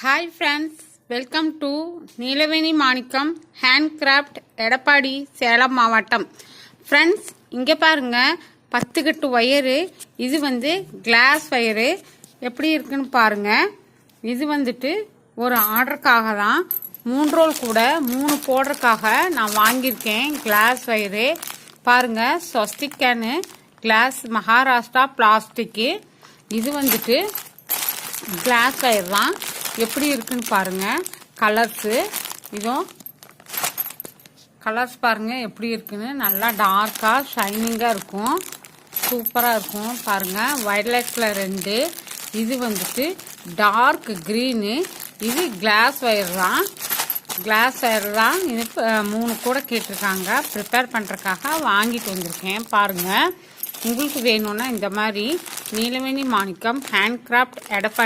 Hi friends, welcome to Neelaveni Manickam handcraft, Edappadi, Salem மாவட்டம். Friends, இங்கே பாருங்கள், 10 கட்டு ஒயரு. இது கிளாஸ் ஒயரு எப்படி இருக்குன்னு பாருங்கள். இது ஒரு ஆர்டருக்காக தான், 3 ரோல் கூட 3 போடுறதுக்காக நான் வாங்கியிருக்கேன். கிளாஸ் ஒயரு பாருங்கள், ஸ்வஸ்திக் கேனு கிளாஸ், மகாராஷ்டிரா பிளாஸ்டிக்கு. இது கிளாஸ் ஒயர் தான். எப்படி இருக்குன்னு பாருங்க. கலர்ஸு, இதுவும் கலர்ஸ் பாருங்க எப்படி இருக்குன்னு. நல்லா டார்க்காக ஷைனிங்காக இருக்கும், சூப்பராக இருக்கும் பாருங்க. வயலட் கலர் 2, இது டார்க் க்ரீனு. இது கிளாஸ் ஒயர் தான். கிளாஸ் ஒயர் தான். இது 3 கூட கேட்டிருக்காங்க. ப்ரிப்பேர் பண்ணுறதுக்காக வாங்கிட்டு வந்திருக்கேன் பாருங்க. உங்களுக்கு வேணும்னா இந்த மாதிரி நீலவேணி மாணிக்கம் ஹேண்ட்கிராஃப்ட், எடப்பாடி